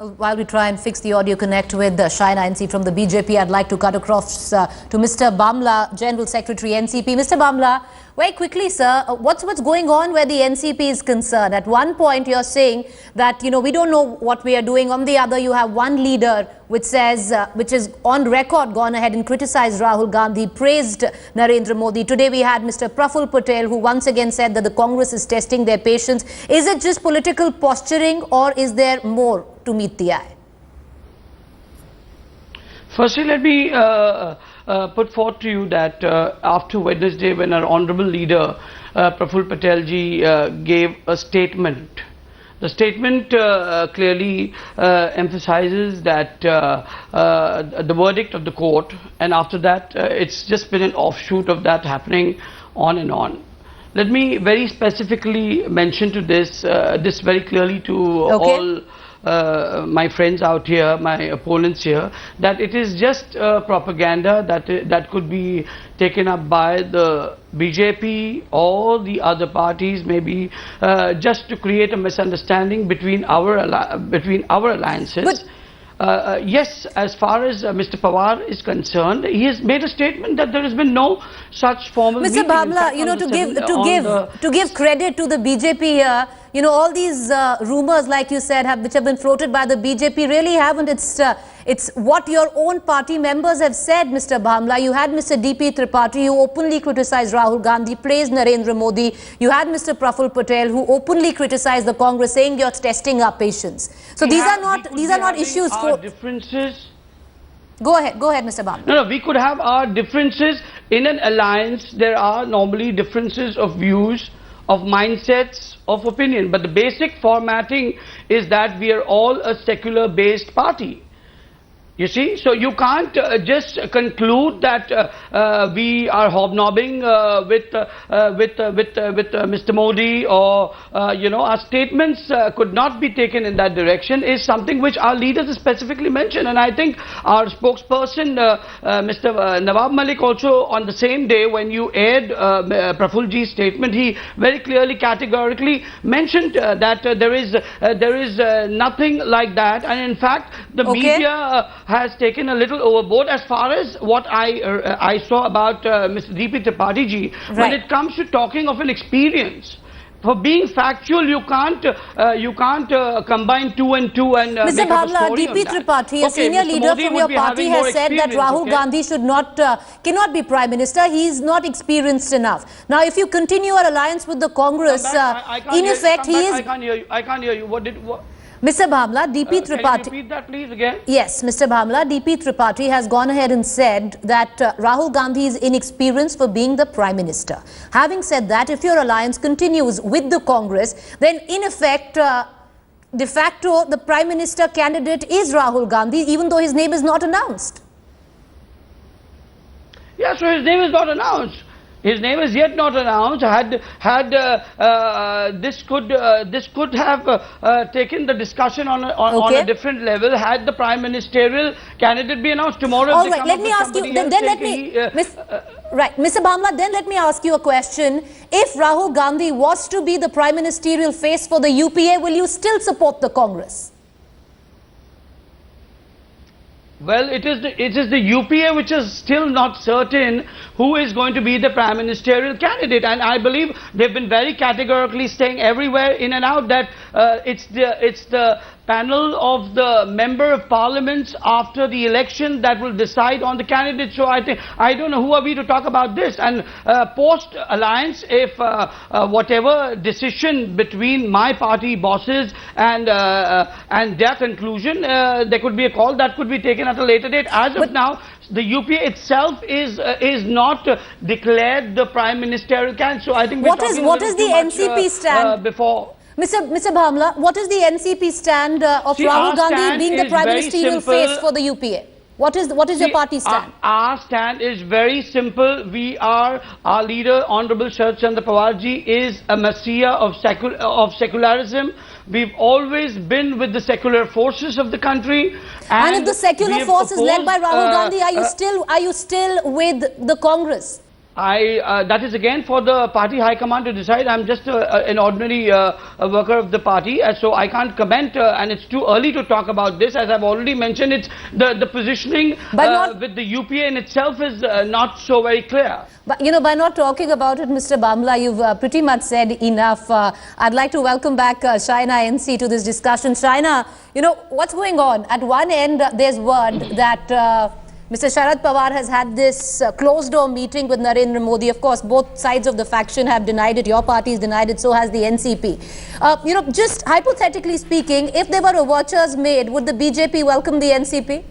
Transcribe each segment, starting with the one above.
While we try and fix the audio connect with Shaina NC from the BJP, I'd like to cut across to Mr. Bhamla, General Secretary NCP. Mr. Bhamla, very quickly, sir, what's going on where the NCP is concerned? At one point, you're saying that, we don't know what we are doing. On the other, you have one leader which says, which is on record gone ahead and criticized Rahul Gandhi, praised Narendra Modi. Today, we had Mr. Praful Patel, who once again said that the Congress is testing their patience. Is it just political posturing, or is there more to meet the eye? Firstly, let me put forth to you that after Wednesday, when our honorable leader Praful Patel ji gave a statement, the statement clearly emphasizes that the verdict of the court, and after that it's just been an offshoot of that happening on and on. Let me very specifically mention to this very clearly to all my friends out here, my opponents here, that it is just propaganda that could be taken up by the BJP or the other parties, maybe just to create a misunderstanding between our alliances. Yes, as far as Mr. Pawar is concerned, he has made a statement that there has been no such formal Mr. Bhamla, to give credit to the BJP here, all these rumors, like you said, which have been floated by the BJP, really haven't. It's what your own party members have said, Mr. Bhamla. You had Mr. DP Tripathi, who openly criticized Rahul Gandhi, praised Narendra Modi. You had Mr. Praful Patel, who openly criticized the Congress, saying you're testing our patience. So these are not issues for differences. Go ahead, Mr. Bhamla. No, we could have our differences in an alliance. There are normally differences of views, of mindsets, of opinion, but the basic formatting is that we are all a secular-based party. You see, so you can't just conclude that we are hobnobbing with Mr. Modi, or our statements could not be taken in that direction, is something which our leaders have specifically mentioned. And I think our spokesperson, Mr. Nawab Malik, also on the same day when you aired Prafulji's statement, he very clearly, categorically mentioned that there is nothing like that. And in fact, the media has taken a little overboard as far as what I saw about Mr. DP Tripathi ji. Right. When it comes to talking of an experience, for being factual, you can't combine two and two and Mr. Bhamla, DP Tripathi, a senior leader from your party, has said that Rahul Gandhi cannot be Prime Minister. He is not experienced enough. Now, if you continue our alliance with the Congress, in effect, he is... I can't hear you. What? Mr. Bhamla, DP Tripathi... Can you repeat that, please, again? Yes, Mr. Bhamla, DP Tripathi has gone ahead and said that Rahul Gandhi is inexperienced for being the Prime Minister. Having said that, if your alliance continues with the Congress, then in effect, de facto, the Prime Minister candidate is Rahul Gandhi, even though his name is not announced. Yeah, so his name is not announced. His name is yet not announced. This could have taken the discussion on a different level had the prime ministerial candidate be announced tomorrow. All right, let me ask you. Right, Mr. Bhamla. Then let me ask you a question. If Rahul Gandhi was to be the prime ministerial face for the UPA, will you still support the Congress? Well, it is the UPA which is still not certain who is going to be the prime ministerial candidate, and I believe they've been very categorically saying everywhere in and out that it's the panel of the member of parliaments after the election that will decide on the candidate. So I don't know who are we to talk about this. And post alliance, if whatever decision between my party bosses and their conclusion, there could be a call that could be taken at a later date. As of now, the UPA itself is not declared the prime ministerial candidate. So I think what is the NCP stand before. Mr. Bhamla, what is the NCP stand of Rahul Gandhi being the prime ministerial face for the UPA? What is your party stand? Our stand is very simple. Our leader, Honorable Sharad Chandra Pawar ji, is a messiah of secularism. We've always been with the secular forces of the country. And if the secular force is led by Rahul Gandhi, are you still with the Congress? That is again for the party high command to decide. I'm just an ordinary worker of the party, so I can't comment, and it's too early to talk about this. As I've already mentioned, it's the positioning with the UPA in itself is not so very clear. But, you know, by not talking about it, Mr. Bhamla, you've pretty much said enough. I'd like to welcome back Shaina NC to this discussion. Shaina, you know, what's going on? At one end, there's word that Mr. Sharad Pawar has had this closed-door meeting with Narendra Modi. Of course, both sides of the faction have denied it. Your party has denied it, so has the NCP. You know, just hypothetically speaking, if there were overtures made, would the BJP welcome the NCP?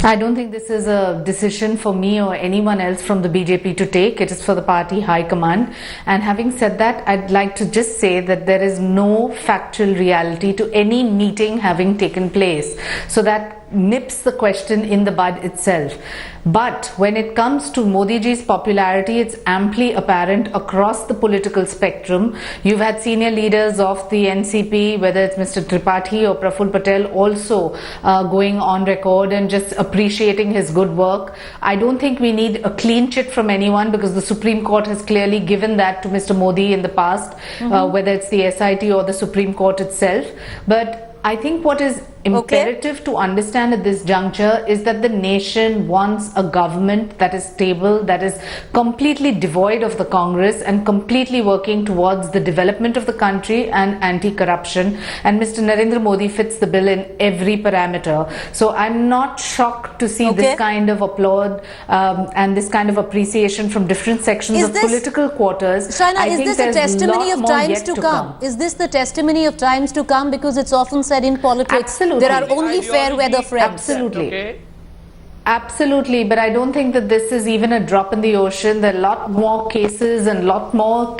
I don't think this is a decision for me or anyone else from the BJP to take. It is for the party high command. And having said that, I'd like to just say that there is no factual reality to any meeting having taken place. So that nips the question in the bud itself. But when it comes to Modi ji's popularity, it's amply apparent across the political spectrum. You've had senior leaders of the NCP, whether it's Mr. Tripathi or Praful Patel, also going on record and just appreciating his good work. I don't think we need a clean chit from anyone, because the Supreme Court has clearly given that to Mr. Modi in the past, whether it's the SIT or the Supreme Court itself. But I think what is imperative to understand at this juncture is that the nation wants a government that is stable, that is completely devoid of the Congress and completely working towards the development of the country and anti-corruption. And Mr. Narendra Modi fits the bill in every parameter. So I'm not shocked to see this kind of applaud and this kind of appreciation from different sections of political quarters. Shaina, is this a testimony of times to come? Is this the testimony of times to come? Because it's often said in politics, absolutely, there are only fair weather friends. Absolutely. Absolutely, but I don't think that this is even a drop in the ocean. There are a lot more cases and a lot more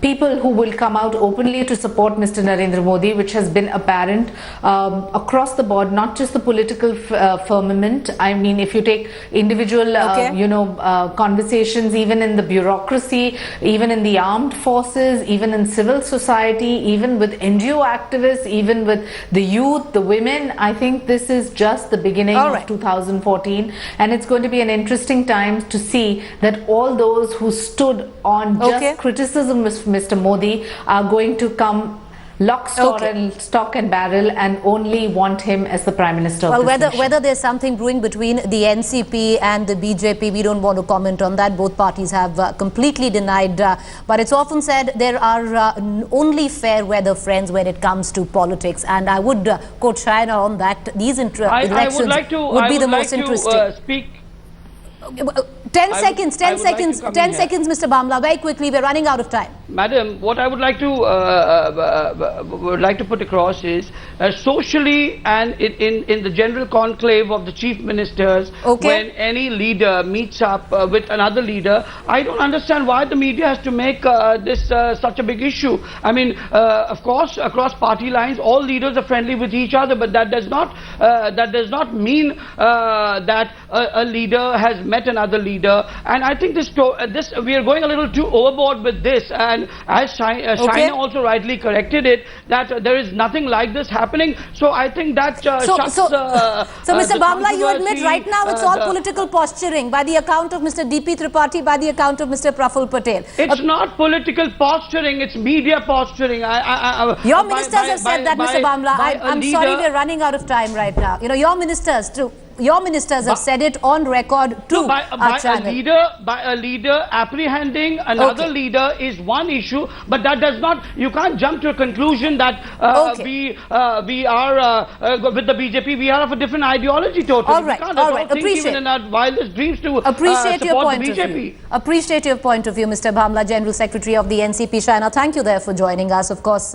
people who will come out openly to support Mr. Narendra Modi, which has been apparent across the board, not just the political firmament. I mean, if you take individual, you know, conversations, even in the bureaucracy, even in the armed forces, even in civil society, even with NGO activists, even with the youth, the women, I think this is just the beginning of 2014. And it's going to be an interesting time to see that all those who stood on just criticism of Mr. Modi are going to come lock, stock and barrel and only want him as the Prime Minister of this nation. Whether there's something brewing between the NCP and the BJP, we don't want to comment on that. Both parties have completely denied. But it's often said there are only fair weather friends when it comes to politics. And I would quote Shaina on that. These elections would be the most interesting. Speak. 10 seconds, Mr. Bhamla, very quickly, we're running out of time. Madam, what I would like to put across is socially and in the general conclave of the chief ministers, when any leader meets up with another leader, I don't understand why the media has to make this such a big issue. I mean, of course, across party lines, all leaders are friendly with each other, but that does not mean that a leader has met another leader. And I think we are going a little too overboard with this. And as Shaina also rightly corrected it, that there is nothing like this happening. So I think that So Mr. Bhamla, you admit right now it's all political posturing by the account of Mr. DP Tripathi, by the account of Mr. Praful Patel. It's not political posturing, it's media posturing. Your ministers have said that, Mr. Bhamla. I'm sorry, we're running out of time right now. You know, your ministers too. Your ministers have said it on record to our channel. By a leader apprehending another leader is one issue, but that does not, you can't jump to a conclusion that we are with the BJP, we are of a different ideology totally. All right, appreciate even in our wildest dreams to appreciate your point the BJP. of view. Appreciate your point of view, Mr. Bhamla, General Secretary of the NCP. Shaina, thank you there for joining us. Of course,